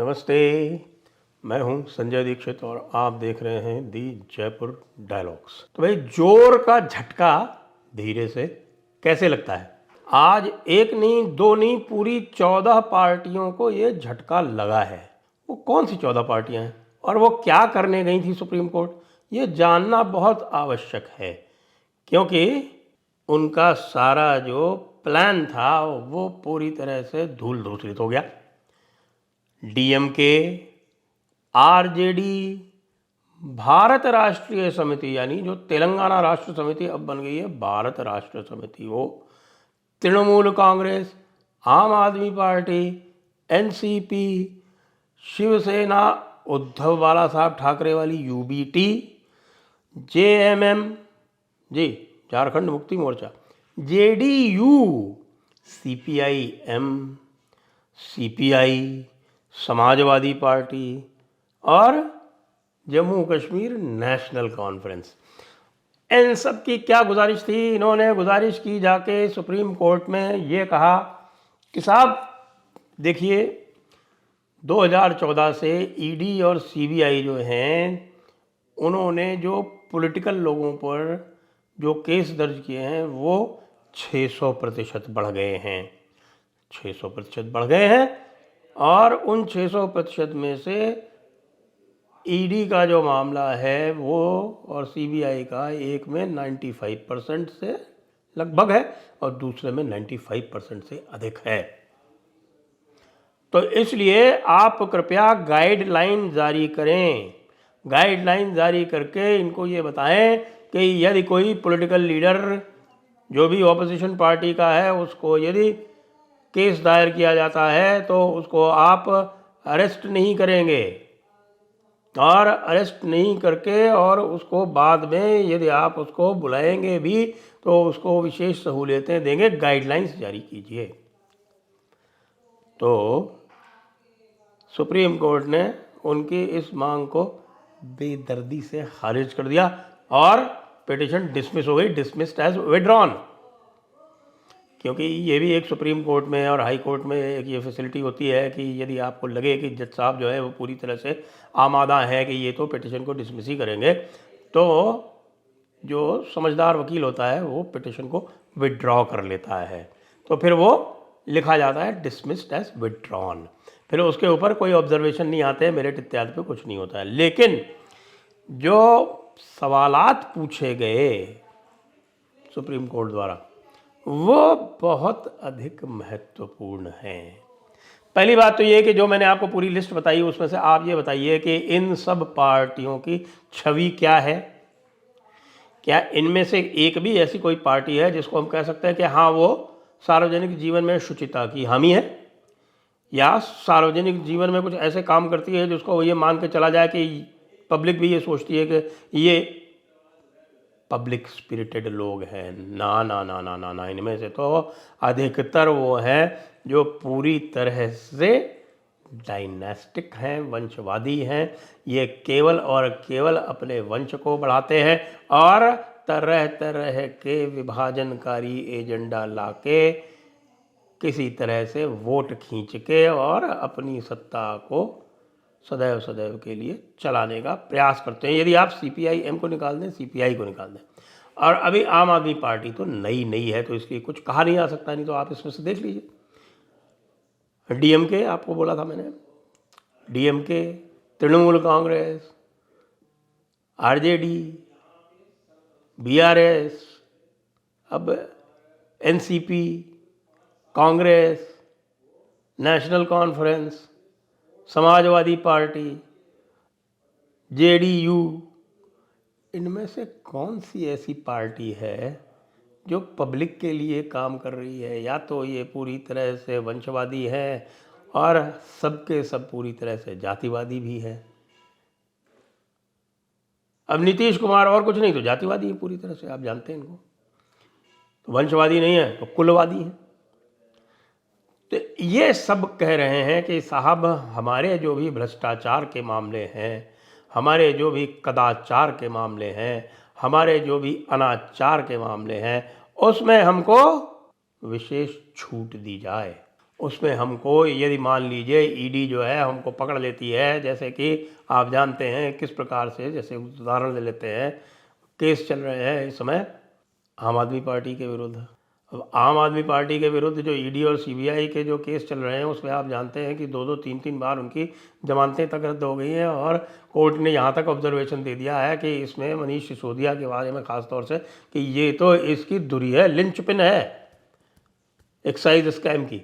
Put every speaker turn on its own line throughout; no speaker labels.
नमस्ते, मैं हूं संजय दीक्षित और आप देख रहे हैं दी जयपुर डायलॉग्स। तो भाई, जोर का झटका धीरे से कैसे लगता है। आज एक नहीं, दो नहीं, पूरी 14 पार्टियों को ये झटका लगा है। वो कौन सी 14 पार्टियां हैं और वो क्या करने गई थी सुप्रीम कोर्ट, ये जानना बहुत आवश्यक है, क्योंकि उनका सारा जो प्लान था वो पूरी तरह से धूल धूसरित हो गया। डीएमके, आरजेडी, भारत राष्ट्रीय समिति, यानी जो तेलंगाना राष्ट्र समिति अब बन गई है भारत राष्ट्र समिति, वो तृणमूल कांग्रेस, आम आदमी पार्टी, एनसीपी, शिवसेना उद्धव बाला साहब ठाकरे वाली यूबीटी, जेएमएम जी Jharkhand Mukti Morcha, JDU, CPI M, CPI, Samajwadi Party और जम्मू कश्मीर नेशनल कॉन्फ्रेंस। इन सब की क्या गुजारिश थी? इन्होंने गुजारिश की जाके सुप्रीम कोर्ट में ये कहा कि साहब देखिए, 2014 से ईडी और सीबीआई जो हैं, उन्होंने जो पॉलिटिकल लोगों पर जो केस दर्ज किए हैं वो 600% बढ़ गए हैं। 600% बढ़ गए हैं और उन 600% में से ईडी का जो मामला है वो और सीबीआई का एक में 95% से लगभग है और दूसरे में 95% से अधिक है। तो इसलिए आप कृपया गाइडलाइन जारी करें। गाइडलाइन जारी करके इनको ये बताएं कि यदि कोई पॉलिटिकल लीडर जो भी ऑपोजिशन पार्टी का है उसको यदि केस दायर किया जाता है तो उसको आप अरेस्ट नहीं करेंगे, और अरेस्ट नहीं करके और उसको बाद में यदि आप उसको बुलाएंगे भी तो उसको विशेष सहूलियतें देंगे। गाइडलाइंस जारी कीजिए। तो सुप्रीम कोर्ट ने उनकी इस मांग को बेदर्दी से खारिज कर दिया और पिटीशन डिसमिस हो गई, डिसमिस्ड एज विड्रॉन। क्योंकि ये भी एक सुप्रीम कोर्ट में और हाई कोर्ट में एक ये फैसिलिटी होती है कि यदि आपको लगे कि जज साहब जो है वो पूरी तरह से आमादा है कि ये तो पिटीशन को डिसमिस ही करेंगे, तो जो समझदार वकील होता है वो पिटीशन को विड्रॉ कर लेता है। तो फिर वो लिखा जाता है डिसमिस्ड एज विड्रॉन। फिर उसके ऊपर कोई ऑब्जर्वेशन नहीं आते हैं, मेरिट इत्यादि पे कुछ नहीं होता है। लेकिन जो सवालात पूछे गए सुप्रीम कोर्ट द्वारा वो बहुत अधिक महत्वपूर्ण हैं। पहली बात तो ये कि जो मैंने आपको पूरी लिस्ट बताई उसमें से आप ये बताइए कि इन सब पार्टियों की छवि क्या है। क्या इनमें से एक भी ऐसी कोई पार्टी है जिसको हम कह सकते हैं कि हाँ वो सार्वजनिक जीवन में शुचिता की हामी है, या सार्वजनिक जीवन में कुछ ऐसे काम करती है जिसको ये मान के चला जाए कि पब्लिक भी ये सोचती है कि ये पब्लिक स्पिरिटेड लोग हैं। ना ना ना ना ना ना, इनमें से तो अधिकतर वो हैं जो पूरी तरह से डायनेस्टिक हैं, वंशवादी हैं। ये केवल और केवल अपने वंश को बढ़ाते हैं और तरह तरह के विभाजनकारी एजेंडा लाके किसी तरह से वोट खींच के और अपनी सत्ता को सदैव सदैव के लिए चलाने का प्रयास करते हैं। यदि आप सीपीआई-एम को निकाल दें, सीपीआई को निकाल दें, और अभी आम आदमी पार्टी तो नई है तो इसकी कुछ कहा नहीं जा सकता, नहीं तो आप इसमें से देख लीजिए। डीएमके, आपको बोला था मैंने, DMK, Trinamool Congress, RJD, BRS, अब NCP, Congress, National Conference, Samajwadi Party, JDU, इनमें से कौन सी ऐसी पार्टी है जो पब्लिक के लिए काम कर रही है? या तो ये पूरी तरह से वंशवादी है और सबके सब पूरी तरह से जातिवादी भी है। अब नीतीश कुमार और कुछ नहीं तो जातिवादी है पूरी तरह से, आप जानते हैं इनको। तो वंशवादी नहीं है तो कुलवादी है। तो ये सब कह रहे हैं कि साहब हमारे जो भी भ्रष्टाचार के मामले हैं, हमारे जो भी कदाचार के मामले हैं, हमारे जो भी अनाचार के मामले हैं, उसमें हमको विशेष छूट दी जाए। उसमें हमको यदि मान लीजिए ईडी जो है हमको पकड़ लेती है, जैसे कि आप जानते हैं किस प्रकार से, जैसे उदाहरण ले लेते हैं, केस चल रहे हैं इस समय आम आदमी पार्टी के विरुद्ध। अब आम आदमी पार्टी के विरुद्ध जो ईडी और सीबीआई के जो केस चल रहे हैं उसमें आप जानते हैं कि 2-2, 3-3 बार उनकी जमानतें तक रद्द हो गई हैं, और कोर्ट ने यहाँ तक ऑब्जर्वेशन दे दिया है कि इसमें मनीष सिसोदिया के बारे में ख़ास तौर से कि ये तो इसकी धुरी है, लिंचपिन है एक्साइज स्कैम की।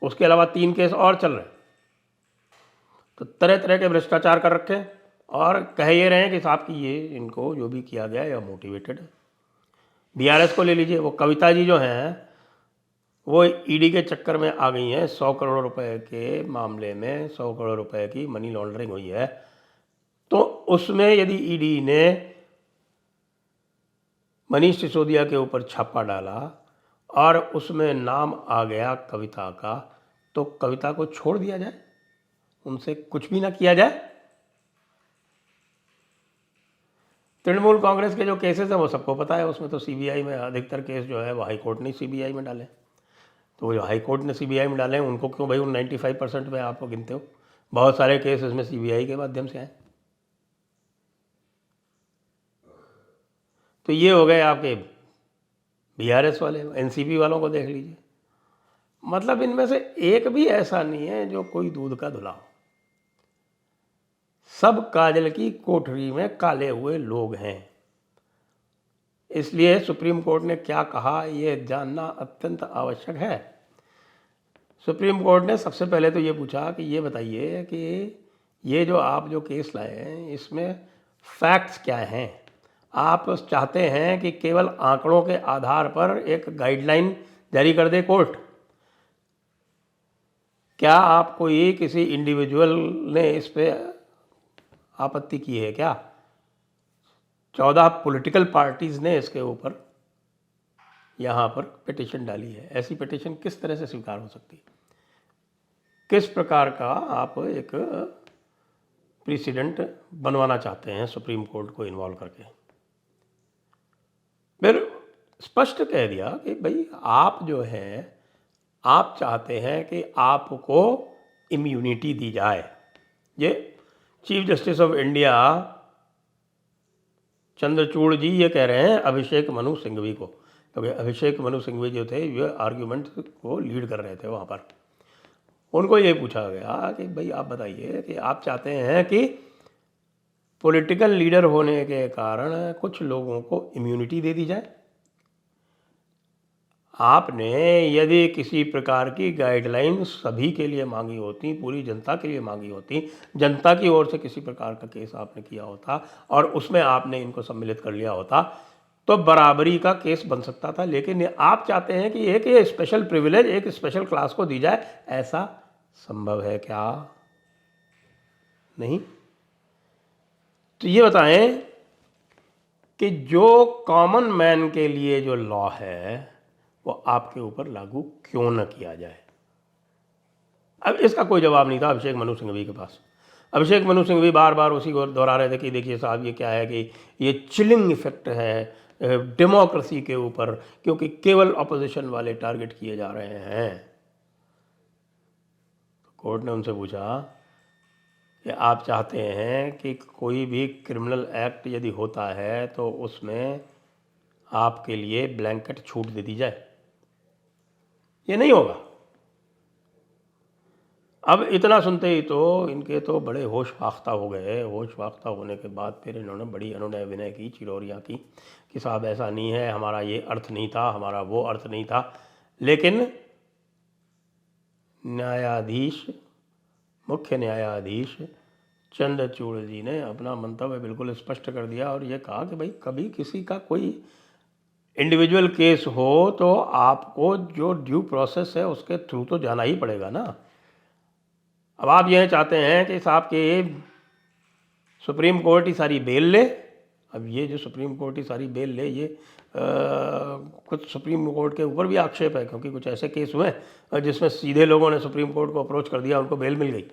उसके अलावा 3 केस और चल रहे हैं। तो तरह तरह के भ्रष्टाचार कर रखे हैं और कह ये रहे हैं कि साहब कि ये इनको जो भी किया गया या मोटिवेटेड है। बीआरएस को ले लीजिए, वो कविता जी जो हैं वो ईडी के चक्कर में आ गई हैं। 100 करोड़ रुपए के मामले में 100 करोड़ रुपए की मनी लॉन्ड्रिंग हुई है। तो उसमें यदि ईडी ने मनीष सिसोदिया के ऊपर छापा डाला और उसमें नाम आ गया कविता का, तो कविता को छोड़ दिया जाए, उनसे कुछ भी ना किया जाए? तृणमूल कांग्रेस के जो केसेस हैं वो सबको पता है, उसमें तो सीबीआई में अधिकतर केस जो है वो हाई कोर्ट ने सीबीआई में डाले। तो जो हाई कोर्ट ने सीबीआई में डाले उनको क्यों भाई उन 95% में आप गिनते हो? बहुत सारे केस इसमें सीबीआई के माध्यम से आए। तो ये हो गए आपके बीआरएस वाले। एनसीपी वालों को देख लीजिए, मतलब इनमें से एक भी ऐसा नहीं है जो कोई दूध का धुला हो। सब काजल की कोठरी में काले हुए लोग हैं। इसलिए सुप्रीम कोर्ट ने क्या कहा ये जानना अत्यंत आवश्यक है। सुप्रीम कोर्ट ने सबसे पहले तो ये पूछा कि ये बताइए कि ये जो आप जो केस लाए हैं इसमें फैक्ट्स क्या हैं। आप चाहते हैं कि केवल आंकड़ों के आधार पर एक गाइडलाइन जारी कर दे कोर्ट? क्या आप कोई किसी इंडिविजुअल ने इस पे आपत्ति की है क्या? 14 पॉलिटिकल पार्टीज़ ने इसके ऊपर यहाँ पर पिटीशन डाली है। ऐसी पिटीशन किस तरह से स्वीकार हो सकती है? किस प्रकार का आप एक प्रेसिडेंट बनवाना चाहते हैं सुप्रीम कोर्ट को इन्वॉल्व करके? फिर स्पष्ट कह दिया कि भाई आप जो है आप चाहते हैं कि आपको इम्यूनिटी दी जाए। ये chief justice of India Chandrachud ji ये कह रहे हैं अभिषेक मनु सिंघवी को, क्योंकि अभिषेक मनु सिंघवी जो थे ये आर्ग्यूमेंट को लीड कर रहे थे वहाँ पर। उनको ये पूछा गया कि भाई आप बताइए कि आप चाहते हैं कि पॉलिटिकल लीडर होने के कारण कुछ लोगों को इम्यूनिटी दे दी जाए। आपने यदि किसी प्रकार की गाइडलाइन सभी के लिए मांगी होती, पूरी जनता के लिए मांगी होती, जनता की ओर से किसी प्रकार का केस आपने किया होता और उसमें आपने इनको सम्मिलित कर लिया होता तो बराबरी का केस बन सकता था। लेकिन आप चाहते हैं कि एक ये स्पेशल प्रिविलेज एक स्पेशल क्लास को दी जाए। ऐसा संभव है क्या? नहीं। तो ये बताएं कि जो कॉमन मैन के लिए जो लॉ है वो आपके ऊपर लागू क्यों न किया जाए? अब इसका कोई जवाब नहीं था अभिषेक मनु सिंघवी के पास। अभिषेक मनु सिंघवी बार बार उसी को दोहरा रहे थे कि देखिए साहब ये क्या है कि ये चिलिंग इफेक्ट है डेमोक्रेसी के ऊपर, क्योंकि केवल अपोजिशन वाले टारगेट किए जा रहे हैं। कोर्ट ने उनसे पूछा कि आप चाहते हैं कि कोई भी क्रिमिनल एक्ट यदि होता है तो उसमें आपके लिए ब्लैंकेट छूट दे दी जाए? ये नहीं होगा। अब इतना सुनते ही तो इनके तो बड़े होश फाख्ता हो गए। होश फाख्ता होने के बाद फिर इन्होंने बड़ी अनुनय विनय की, चिरौरियाँ की कि साहब ऐसा नहीं है, हमारा ये अर्थ नहीं था, हमारा वो अर्थ नहीं था। लेकिन न्यायाधीश, मुख्य न्यायाधीश चंद्रचूड़ जी ने अपना मंतव्य बिल्कुल स्पष्ट कर दिया और ये कहा कि भाई कभी किसी का कोई इंडिविजुअल केस हो तो आपको जो ड्यू प्रोसेस है उसके थ्रू तो जाना ही पड़ेगा ना। अब आप यह चाहते हैं कि साहब के सुप्रीम कोर्ट ही सारी बेल ले। अब ये जो सुप्रीम कोर्ट ही सारी बेल ले, ये कुछ सुप्रीम कोर्ट के ऊपर भी आक्षेप है, क्योंकि कुछ ऐसे केस हुए जिसमें सीधे लोगों ने सुप्रीम कोर्ट को अप्रोच कर दिया, उनको बेल मिल गई।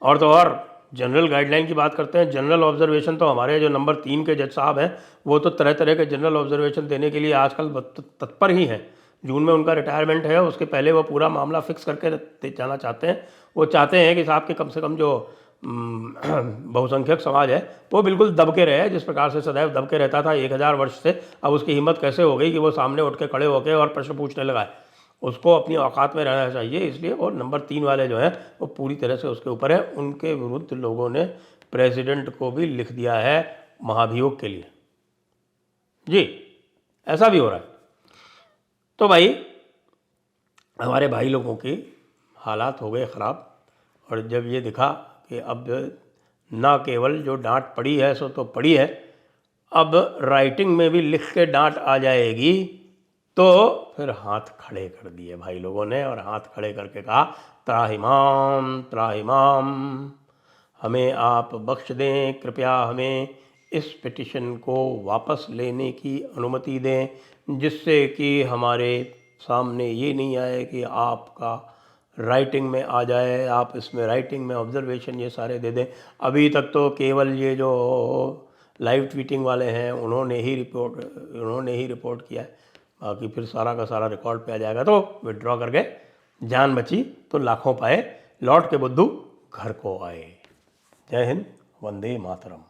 और तो और जनरल गाइडलाइन की बात करते हैं, जनरल ऑब्जर्वेशन तो हमारे जो नंबर 3 के जज साहब हैं वो तो तरह तरह के जनरल ऑब्जर्वेशन देने के लिए आजकल तत्पर ही हैं। जून में उनका रिटायरमेंट है, उसके पहले वो पूरा मामला फिक्स करके जाना चाहते हैं। वो चाहते हैं कि साहब के कम से कम जो बहुसंख्यक समाज है वो बिल्कुल दबके रहे, जिस प्रकार से सदैव दबके रहता था 1000 वर्ष से। अब उसकी हिम्मत कैसे हो गई कि वो सामने उठ के खड़े होके और प्रश्न पूछने लगा है। उसको अपनी औकात में रहना चाहिए, इसलिए वो नंबर 3 वाले जो हैं वो पूरी तरह से उसके ऊपर है। उनके विरुद्ध लोगों ने प्रेसिडेंट को भी लिख दिया है महाभियोग के लिए। जी, ऐसा भी हो रहा है। तो भाई हमारे भाई लोगों की हालात हो गए ख़राब। और जब ये दिखा कि अब ना केवल जो डांट पड़ी है सो तो पड़ी है, अब राइटिंग में भी लिख के डांट आ जाएगी, तो फिर हाथ खड़े कर दिए भाई लोगों ने। और हाथ खड़े करके कहा त्राहिमाम त्राहिमाम, हमें आप बख्श दें, कृपया हमें इस पिटिशन को वापस लेने की अनुमति दें, जिससे कि हमारे सामने ये नहीं आए कि आपका राइटिंग में आ जाए, आप इसमें राइटिंग में ऑब्जर्वेशन ये सारे दे दें। अभी तक तो केवल ये जो लाइव ट्वीटिंग वाले हैं उन्होंने ही रिपोर्ट किया है, बाकी फिर सारा का सारा रिकॉर्ड पे आ जाएगा। तो विड्रॉ करके जान बची तो लाखों पाए, लौट के बुद्धू घर को आए। जय हिंद, वंदे मातरम।